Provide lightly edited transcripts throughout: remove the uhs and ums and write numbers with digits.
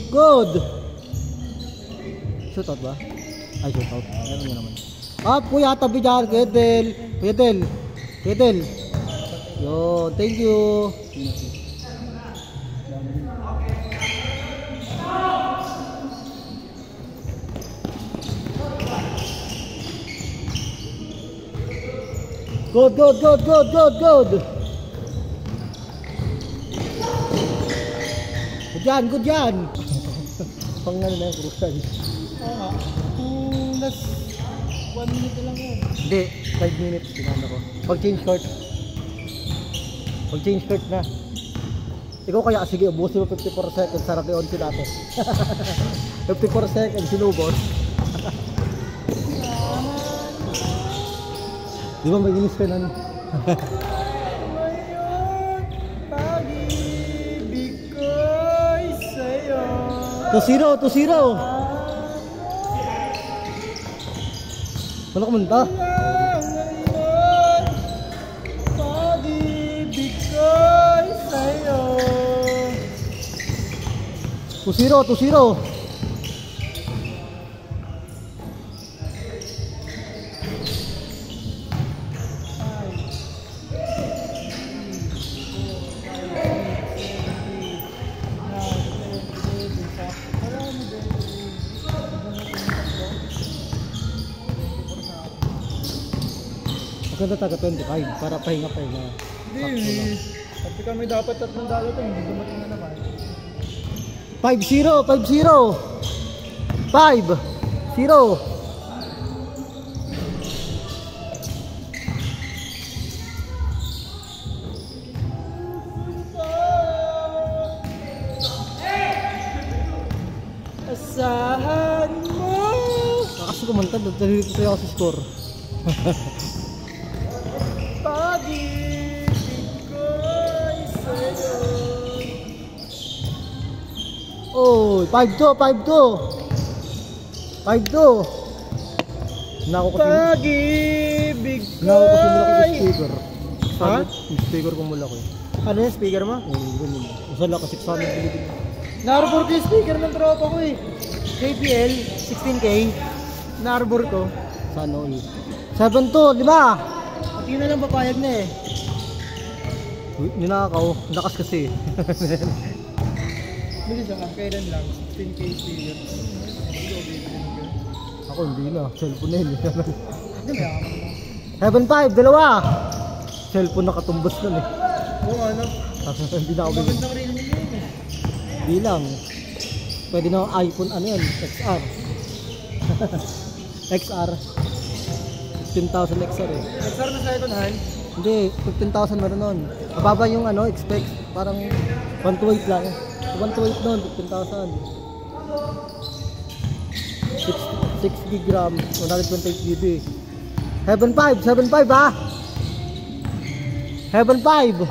Good. Shoot out ba? Ay, shoot out. Meron nyo naman. Up, kuya, tabi dyan. Kedel. Kedel. Kedel. Yo, thank you. Good, good, good, good, good, good. Good yan, good yan. Pang ano na yung krusan. Last 1 minute lang yun. Hindi, 5 minutes pinanda ko. Pag change court. Pag change court na. Ikaw kaya, sige, ubusin mo 54 seconds. Sarap yung 11 dati. 54 seconds, sinubos. Di ba maginis ka nun? Pag-ibig ko'y sa'yo. 2-0, 2-0. Wala ka munta? Pag-ibig ko'y sa'yo. 2-0, 2-0. Maganda taga 25 para pahinga-pahinga. Hindi, sabi kami dapat 3 dalo ito, hindi dumating na naman. 5-0, 5-0. 5-0. Asahan mo. Kasi kumanta, dahil dito tayo ako sa score. Pag-ibig ko'y sa'yo. Oh, 5-2, 5-2. 5-2. Nako kasi. Pag-ibig Nako kasi mula ko yung ko'y. speaker. Ha? Yung speaker ko mula ko. Ano yung speaker mo? Ganun. Masala kasi 600 bilitin. Narbor ko yung speaker ng tropa ko eh. JBL 16K. Narbor ko. Sana all. 7-2, 5. Pati na lang papayag na eh. Ninakaw. Lakas kasi. Bilis ang kailan lang. 16K speaker. Ako hindi na. Cellphone na yun. Ano 7-5, dalawa. Cellphone nakatumbos nun eh. Oo ano? Hindi na ako bigyan. Magandang Realme yun eh. Hindi lang. Pwede na iPhone ano yan, XR. XR. 15,000 XR eh. XR na second hand? Hindi, 15,000 meron nun. Mababa yung ano, expect. Parang 128 lang. 128 nun, 15,000. 6 GB RAM, 128 GB. Heaven 5, 7.5 ha? Heaven 5.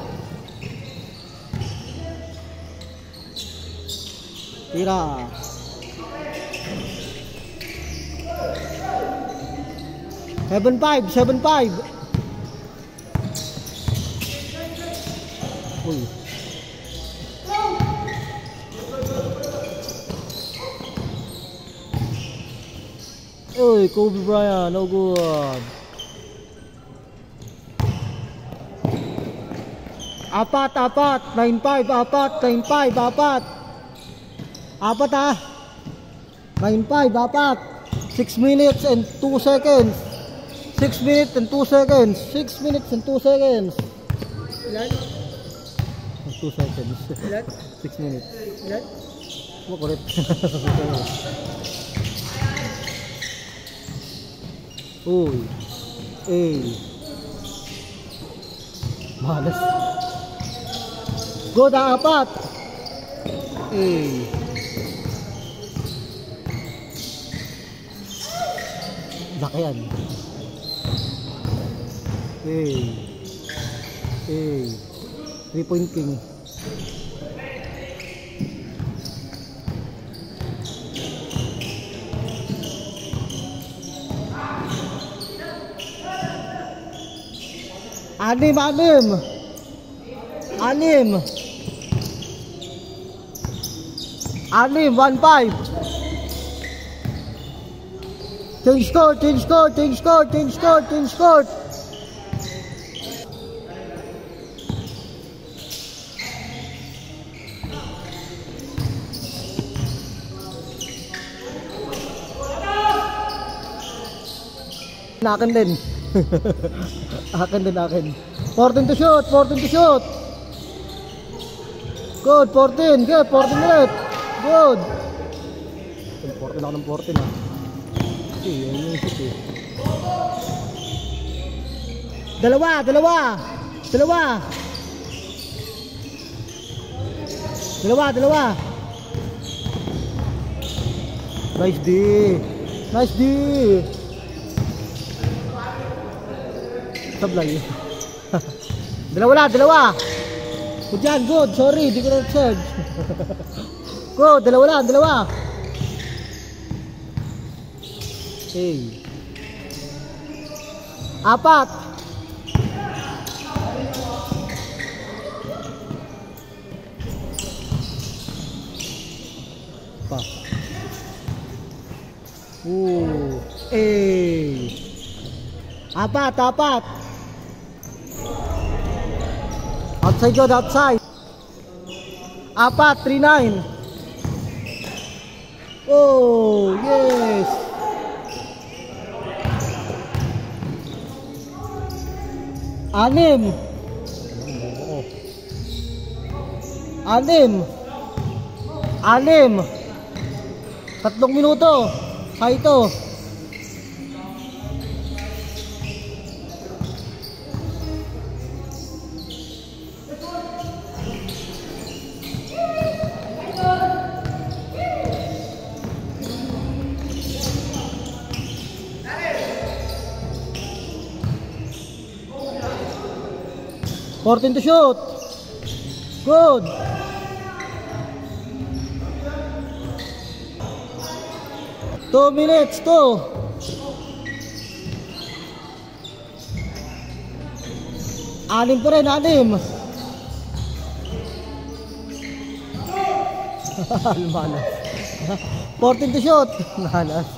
Tira. Heaven 5, 7.5. Uy. Uy, Kobe Bryant, no good. Apat, 9-5, 9-5, apat ha. 9-5, 6 minutes and 2 seconds. 6 minutes and 2 seconds. 6 minutes and 2 seconds. Ilan? 2 seconds. Ilan? 6 minutes. Ilan? Makulit. Uy. Malas. Go na 4. Laki yan. 3-point king. Anim. Anim, 1-5. Change court, change court, change court, change court, change court. Akin din. Akin din, akin. 14 to shoot, 14 to shoot. Good, 14. Good, 14 ulit. Good. 14 ako ng 14 ah. Kasi yun yung shoot eh. Dalawa, dalawa. Dalawa. Dalawa, dalawa. Nice D. Nice D. Sablay. Dalawa na, dalawa. Good yan, good. Sorry, di ko na-serve. Good, dalawa na, dalawa. Okay. Apat. Pa. Apat, apat. Outside yun, outside. Apat, 3-9. Oh, yes. Anim. Anim. Anim. 3 minuto. Kaya ito. Fourteen to shoot. Good. Two minutes, 2. Anim pa rin, anim. Lumalas. 14 to shoot. Lumalas.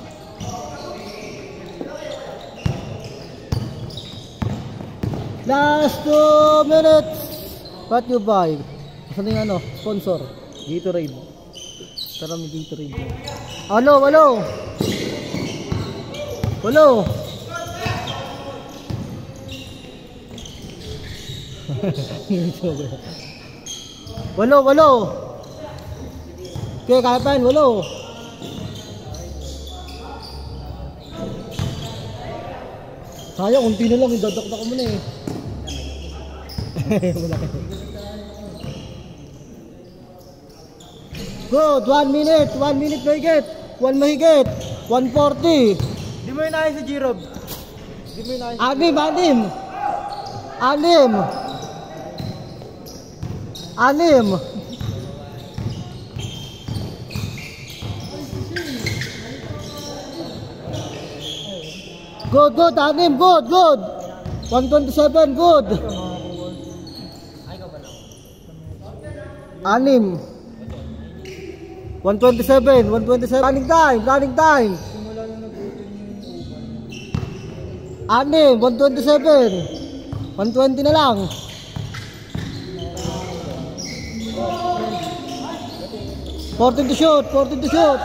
Last 2 minutes. What you buy? Saan yung ano? Sponsor? Gatorade. Tara may Gatorade. Ano? Walo? Walo? Walo, walo. Okay, kaya pa yun, walo. Sayang, kunti na lang, idadakdak mo na eh. Wala ka. Good, 1 minute, 1 minute mahigit. 1 mahigit, 140. Di mo inahin si G-Rob. Di mo inahin si Anim, anim. Anim. Anim. Good, good, anim, good, good. 127, good. Anim. 127, 127. Running time, running time. Anim, 127. 120 na lang. Fourteen to shoot, 14 to shoot.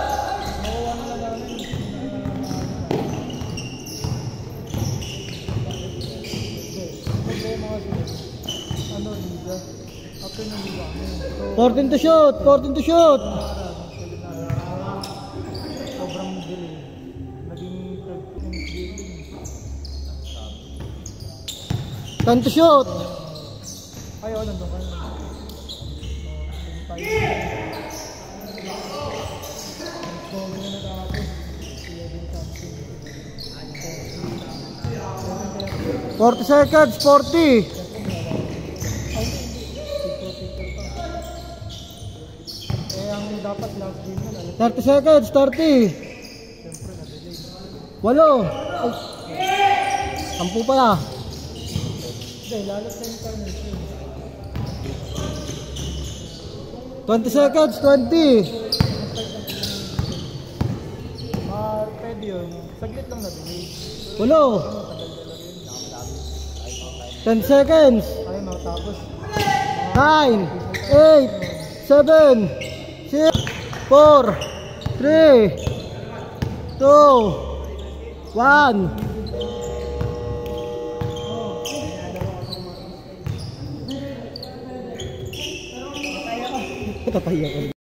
Fourteen to shoot, 14 to shoot. sobrang dilim. Naging 10 to shoot. Ay, wala doon kayo. $40 seconds, 40. Dapat last game na 30 seconds, 30. siyempre na-delay. Walo. Sampu pa na. Hindi, lalo sa internet. 20 seconds, 20. yun. Saglit lang na delay. 10 seconds. Ay, matapos. 9, 8, 7, 6, 4, 3, 2, 1. Tatay ako.